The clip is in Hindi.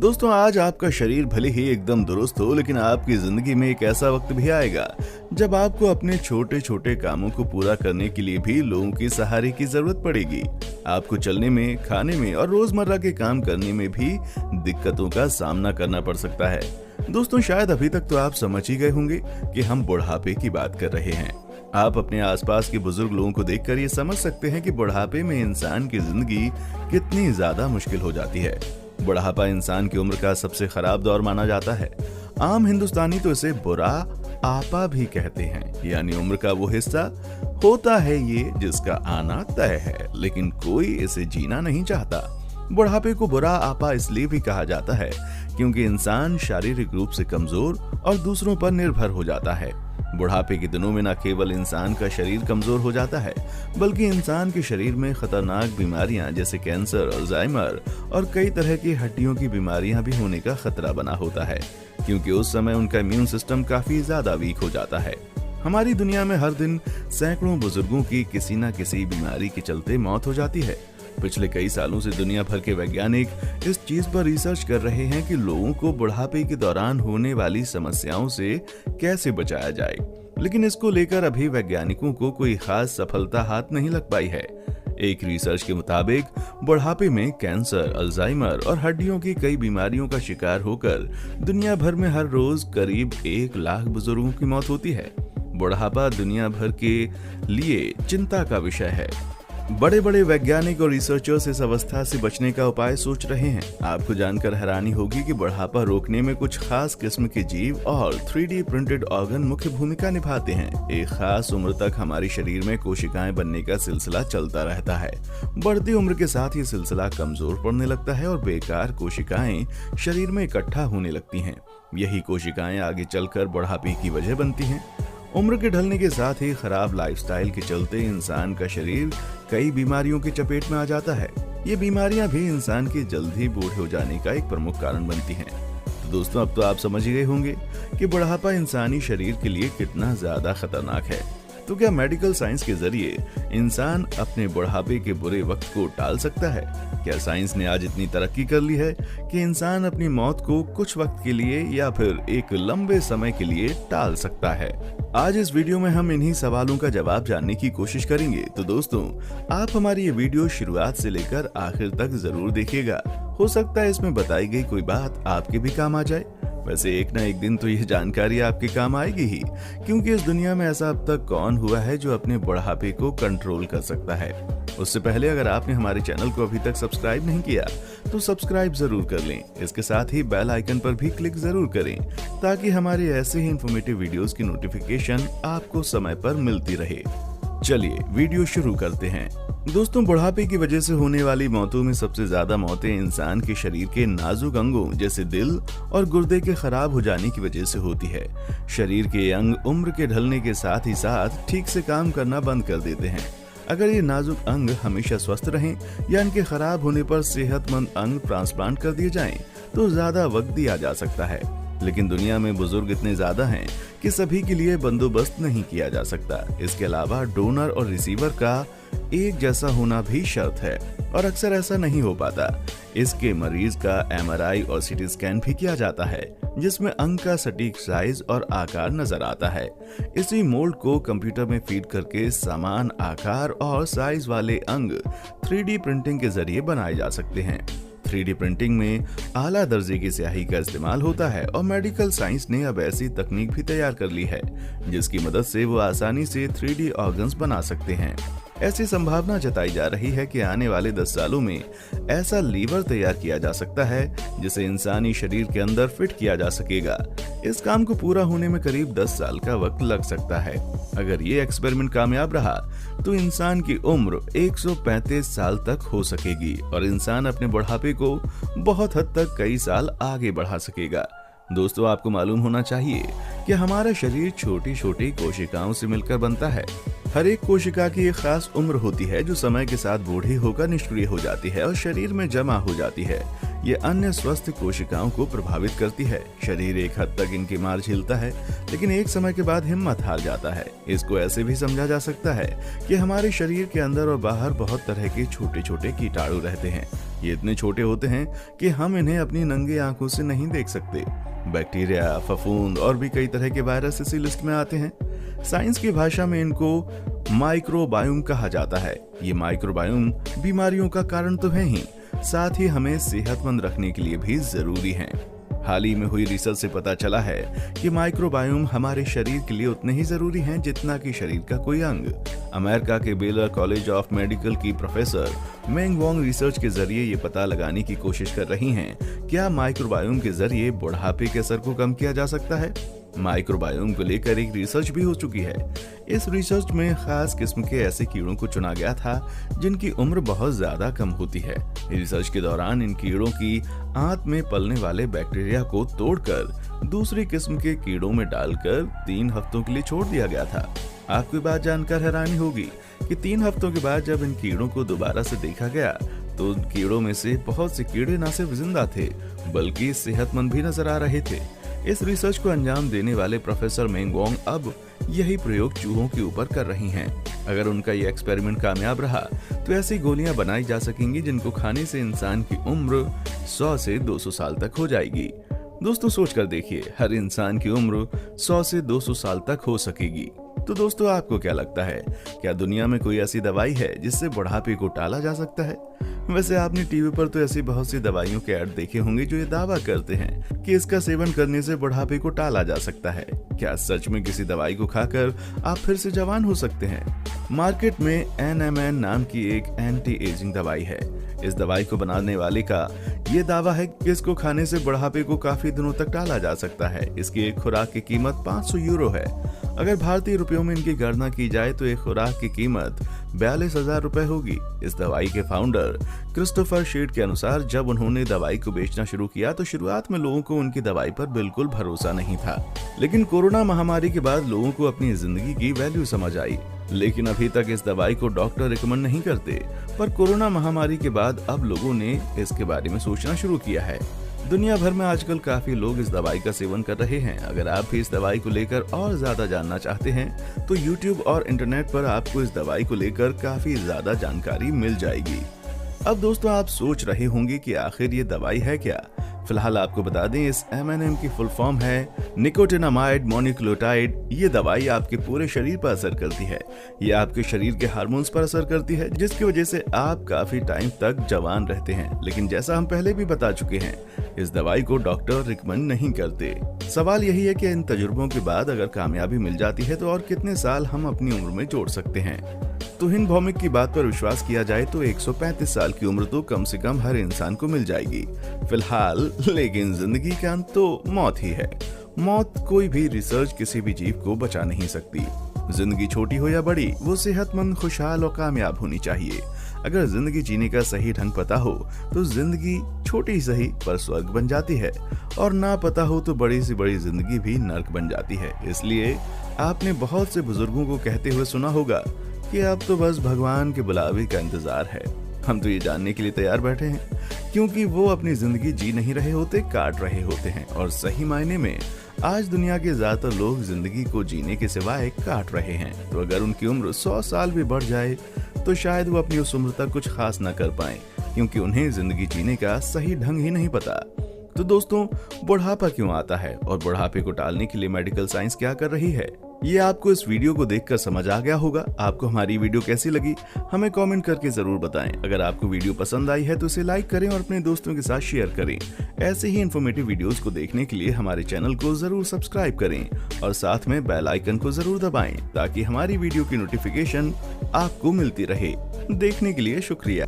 दोस्तों, आज आपका शरीर भले ही एकदम दुरुस्त हो, लेकिन आपकी जिंदगी में एक ऐसा वक्त भी आएगा जब आपको अपने छोटे छोटे कामों को पूरा करने के लिए भी लोगों के सहारे की जरूरत पड़ेगी। आपको चलने में, खाने में और रोजमर्रा के काम करने में भी दिक्कतों का सामना करना पड़ सकता है। दोस्तों, शायद अभी तक तो आप समझ ही गए होंगे कि हम बुढ़ापे की बात कर रहे हैं। आप अपने आसपास के बुजुर्ग लोगों को देखकर ये समझ सकते हैं कि बुढ़ापे में इंसान की जिंदगी कितनी ज्यादा मुश्किल हो जाती है। बुढ़ापा इंसान की उम्र का सबसे खराब दौर माना जाता है। आम हिंदुस्तानी तो इसे बुरा आपा भी कहते हैं, यानी उम्र का वो हिस्सा होता है ये जिसका आना तय है, लेकिन कोई इसे जीना नहीं चाहता। बुढ़ापे को बुरा आपा इसलिए भी कहा जाता है क्योंकि इंसान शारीरिक रूप से कमजोर और दूसरों पर निर्भर हो जाता है। बुढ़ापे के दिनों में न केवल इंसान का शरीर कमजोर हो जाता है, बल्कि इंसान के शरीर में खतरनाक बीमारियां जैसे कैंसर, अल्जाइमर और कई तरह की हड्डियों की बीमारियां भी होने का खतरा बना होता है, क्योंकि उस समय उनका इम्यून सिस्टम काफी ज्यादा वीक हो जाता है। हमारी दुनिया में हर दिन सैकड़ों बुजुर्गों की किसी न किसी बीमारी के चलते मौत हो जाती है। पिछले कई सालों से दुनिया भर के वैज्ञानिक इस चीज पर रिसर्च कर रहे हैं कि लोगों को बुढ़ापे के दौरान होने वाली समस्याओं से कैसे बचाया जाए, लेकिन इसको लेकर अभी वैज्ञानिकों को कोई खास सफलता हाथ नहीं लग पाई है। एक रिसर्च के मुताबिक बुढ़ापे में कैंसर, अल्जाइमर और हड्डियों की कई बीमारियों का शिकार होकर दुनिया भर में हर रोज करीब 1 लाख बुजुर्गों की मौत होती है। बुढ़ापा दुनिया भर के लिए चिंता का विषय है। बड़े बड़े वैज्ञानिक और रिसर्चर्स इस अवस्था से बचने का उपाय सोच रहे हैं। आपको जानकर हैरानी होगी कि बुढ़ापा रोकने में कुछ खास किस्म के जीव और 3D प्रिंटेड ऑर्गन मुख्य भूमिका निभाते हैं। एक खास उम्र तक हमारे शरीर में कोशिकाएं बनने का सिलसिला चलता रहता है। बढ़ती उम्र के साथ ये सिलसिला कमजोर पड़ने लगता है और बेकार कोशिकाएं शरीर में इकट्ठा होने लगती हैं। यही कोशिकाएं आगे चलकर बुढ़ापे की वजह बनती हैं। उम्र के ढलने के साथ ही खराब लाइफस्टाइल के चलते इंसान का शरीर कई बीमारियों की चपेट में आ जाता है। ये बीमारियां भी इंसान के जल्द ही बूढ़े हो जाने का एक प्रमुख कारण बनती हैं। तो दोस्तों, अब तो आप समझ ही गए होंगे कि बुढ़ापा इंसानी शरीर के लिए कितना ज्यादा खतरनाक है। तो क्या मेडिकल साइंस के जरिए इंसान अपने बुढ़ापे के बुरे वक्त को टाल सकता है? क्या साइंस ने आज इतनी तरक्की कर ली है कि इंसान अपनी मौत को कुछ वक्त के लिए या फिर एक लंबे समय के लिए टाल सकता है? आज इस वीडियो में हम इन्हीं सवालों का जवाब जानने की कोशिश करेंगे। तो दोस्तों, आप हमारी ये वीडियो शुरुआत से लेकर आखिर तक जरूर देखिएगा। हो सकता है इसमें बताई गई कोई बात आपके भी काम आ जाए। वैसे एक ना एक दिन तो यह जानकारी आपके काम आएगी ही, क्योंकि इस दुनिया में ऐसा अब तक कौन हुआ है जो अपने बुढ़ापे को कंट्रोल कर सकता है। उससे पहले अगर आपने हमारे चैनल को अभी तक सब्सक्राइब नहीं किया तो सब्सक्राइब जरूर कर लें। इसके साथ ही बेल आइकन पर भी क्लिक जरूर करें ताकि हमारे ऐसे ही इंफॉर्मेटिव वीडियोस की नोटिफिकेशन आपको समय पर मिलती रहे। चलिए वीडियो शुरू करते हैं। दोस्तों, बुढ़ापे की वजह से होने वाली मौतों में सबसे ज्यादा मौतें इंसान के शरीर के नाजुक अंगों जैसे दिल और गुर्दे के खराब हो जाने की वजह से होती है। शरीर के अंग उम्र के ढलने के साथ ही साथ ठीक से काम करना बंद कर देते हैं। अगर ये नाजुक अंग हमेशा स्वस्थ रहें या इनके खराब होने पर सेहतमंद अंग ट्रांसप्लांट कर दिए जाएं, तो ज्यादा वक्त दिया जा सकता है। लेकिन दुनिया में बुजुर्ग इतने ज्यादा हैं कि सभी के लिए बंदोबस्त नहीं किया जा सकता। इसके अलावा डोनर और रिसीवर का एक जैसा होना भी शर्त है और अक्सर ऐसा नहीं हो पाता। इसके मरीज का MRI और CT स्कैन भी किया जाता है, जिसमें अंग का सटीक साइज और आकार नजर आता है। इसी मोल्ड को कंप्यूटर में फीड करके समान आकार और साइज वाले अंग 3D प्रिंटिंग के जरिए बनाए जा सकते हैं। 3D प्रिंटिंग में आला दर्जे की स्याही का इस्तेमाल होता है और मेडिकल साइंस ने अब ऐसी तकनीक भी तैयार कर ली है जिसकी मदद से वो आसानी से 3D ऑर्गन्स बना सकते हैं। ऐसी संभावना जताई जा रही है कि आने वाले 10 सालों में ऐसा लीवर तैयार किया जा सकता है जिसे इंसानी शरीर के अंदर फिट किया जा सकेगा। इस काम को पूरा होने में करीब 10 साल का वक्त लग सकता है। अगर ये एक्सपेरिमेंट कामयाब रहा तो इंसान की उम्र 135 साल तक हो सकेगी और इंसान अपने बुढ़ापे को बहुत हद तक कई साल आगे बढ़ा सकेगा। दोस्तों, आपको मालूम होना चाहिए कि हमारा शरीर छोटी छोटी कोशिकाओं से मिलकर बनता है। हर एक कोशिका की एक खास उम्र होती है जो समय के साथ बूढ़ी होकर निष्क्रिय हो जाती है और शरीर में जमा हो जाती है। ये अन्य स्वस्थ कोशिकाओं को प्रभावित करती है। शरीर एक हद तक इनकी मार झेलता है, लेकिन एक समय के बाद हिम्मत हार जाता है। इसको ऐसे भी समझा जा सकता है कि हमारे शरीर के अंदर और बाहर बहुत तरह के छोटे छोटे कीटाणु रहते हैं ये इतने छोटे होते हैं कि हम इन्हें अपनी नंगी आंखों से नहीं देख सकते। बैक्टीरिया, फफूंद और भी कई तरह के वायरस इसी लिस्ट में आते हैं। साइंस की भाषा में इनको माइक्रोबायोम कहा जाता है। ये माइक्रोबायोम बीमारियों का कारण तो है ही, साथ ही हमें सेहतमंद रखने के लिए भी जरूरी है। हाल ही में हुई रिसर्च से पता चला है कि माइक्रोबायोम हमारे शरीर के लिए उतने ही जरूरी हैं जितना कि शरीर का कोई अंग। अमेरिका के बेलर कॉलेज ऑफ मेडिकल की प्रोफेसर मेंग वोंग रिसर्च के जरिए ये पता लगाने की कोशिश कर रही हैं, क्या माइक्रोबायोम के जरिए बुढ़ापे के असर को कम किया जा सकता है। माइक्रोबायोम को लेकर एक रिसर्च भी हो चुकी है। इस रिसर्च में खास किस्म के ऐसे कीड़ों को चुना गया था जिनकी उम्र बहुत ज्यादा कम होती है। रिसर्च के दौरान इन कीड़ों की आंत में पलने वाले बैक्टीरिया को तोड़कर दूसरी किस्म के कीड़ों में डालकर 3 हफ्तों के लिए छोड़ दिया गया था। आपको ये बात जानकर हैरानी होगी कि 3 हफ्तों के बाद जब इन कीड़ों को दोबारा से देखा गया तो उन कीड़ों में से बहुत से कीड़े न सिर्फ जिंदा थे बल्कि सेहतमंद भी नजर आ रहे थे। इस रिसर्च को अंजाम देने वाले प्रोफेसर मेंग वोंग अब यही प्रयोग चूहों के ऊपर कर रही हैं। अगर उनका ये एक्सपेरिमेंट कामयाब रहा तो ऐसी गोलियां बनाई जा सकेंगी जिनको खाने से इंसान की उम्र 100 से 200 साल तक हो जाएगी। दोस्तों सोच कर देखिए, हर इंसान की उम्र 100 से 200 साल तक हो सकेगी। तो दोस्तों आपको क्या लगता है, क्या दुनिया में कोई ऐसी दवाई है जिससे बुढ़ापे को टाला जा सकता है। वैसे आपने टीवी पर तो ऐसी बहुत सी दवाइयों के ऐड देखे होंगे जो ये दावा करते हैं कि इसका सेवन करने से बुढ़ापे को टाला जा सकता है। क्या सच में किसी दवाई को खाकर आप फिर से जवान हो सकते हैं। मार्केट में NMN नाम की एक एंटी एजिंग दवाई है। इस दवाई को बनाने वाले का ये दावा है कि इसको खाने से बुढ़ापे को काफी दिनों तक टाला जा सकता है। इसकी एक खुराक की कीमत 500 यूरो है। अगर भारतीय रुपयों में इनकी गणना की जाए तो एक खुराक की कीमत 42,000 रुपए होगी। इस दवाई के फाउंडर क्रिस्टोफर शेड के अनुसार जब उन्होंने दवाई को बेचना शुरू किया तो शुरुआत में लोगों को उनकी दवाई पर बिल्कुल भरोसा नहीं था, लेकिन कोरोना महामारी के बाद लोगों को अपनी जिंदगी की वैल्यू समझ आई। लेकिन अभी तक इस दवाई को डॉक्टर रिकमेंड नहीं करते, पर कोरोना महामारी के बाद अब लोगों ने इसके बारे में सोचना शुरू किया है। दुनिया भर में आजकल काफी लोग इस दवाई का सेवन कर रहे हैं। अगर आप भी इस दवाई को लेकर और ज्यादा जानना चाहते हैं तो YouTube और इंटरनेट पर आपको इस दवाई को लेकर काफी ज्यादा जानकारी मिल जाएगी। अब दोस्तों आप सोच रहे होंगे कि आखिर ये दवाई है क्या। फिलहाल आपको बता दें, इस MNM की फुल फॉर्म है निकोटिनामाइड मोनोक्लोटाइड। ये दवाई आपके पूरे शरीर पर असर करती है। ये आपके शरीर के हार्मोन्स पर असर करती है, जिसकी वजह से आप काफी टाइम तक जवान रहते हैं। लेकिन जैसा हम पहले भी बता चुके हैं, इस दवाई को डॉक्टर रिकमेंड नहीं करते। सवाल यही है कि इन तजुर्बों के बाद अगर कामयाबी मिल जाती है तो और कितने साल हम अपनी उम्र में जोड़ सकते हैं। तो हिंद भौमिक की बात पर विश्वास किया जाए तो 135 साल की उम्र तो कम से कम हर इंसान को मिल जाएगी फिलहाल। लेकिन जिंदगी का अंत तो मौत ही है। मौत कोई भी रिसर्च किसी भी जीव को बचा नहीं सकती। जिंदगी छोटी हो या बड़ी, वो सेहतमंद, खुशहाल और कामयाब होनी चाहिए। अगर जिंदगी जीने का सही ढंग पता हो तो जिंदगी छोटी ही सही पर स्वर्ग बन जाती है, और ना पता हो तो बड़ी से बड़ी जिंदगी भी नर्क बन जाती है। इसलिए आपने बहुत से बुजुर्गों को कहते हुए सुना होगा कि अब तो बस भगवान के बुलावे का इंतजार है। हम तो ये जानने के लिए तैयार बैठे हैं, क्योंकि वो अपनी जिंदगी जी नहीं रहे होते, काट रहे होते हैं। और सही मायने में आज दुनिया के ज्यादातर लोग जिंदगी को जीने के सिवाय काट रहे हैं। तो अगर उनकी उम्र 100 साल भी बढ़ जाए तो शायद वो अपनी उस उम्र तक कुछ खास न कर पाए, क्योंकि उन्हें जिंदगी जीने का सही ढंग ही नहीं पता। तो दोस्तों, बुढ़ापा क्यों आता है और बुढ़ापे को टालने के लिए मेडिकल साइंस क्या कर रही है, ये आपको इस वीडियो को देखकर समझ आ गया होगा। आपको हमारी वीडियो कैसी लगी हमें कमेंट करके जरूर बताएं। अगर आपको वीडियो पसंद आई है तो इसे लाइक करें और अपने दोस्तों के साथ शेयर करें। ऐसे ही इन्फॉर्मेटिव वीडियोस को देखने के लिए हमारे चैनल को जरूर सब्सक्राइब करें और साथ में बेल आइकन को जरूर दबाएं, ताकि हमारी वीडियो की नोटिफिकेशन आपको मिलती रहे। देखने के लिए शुक्रिया।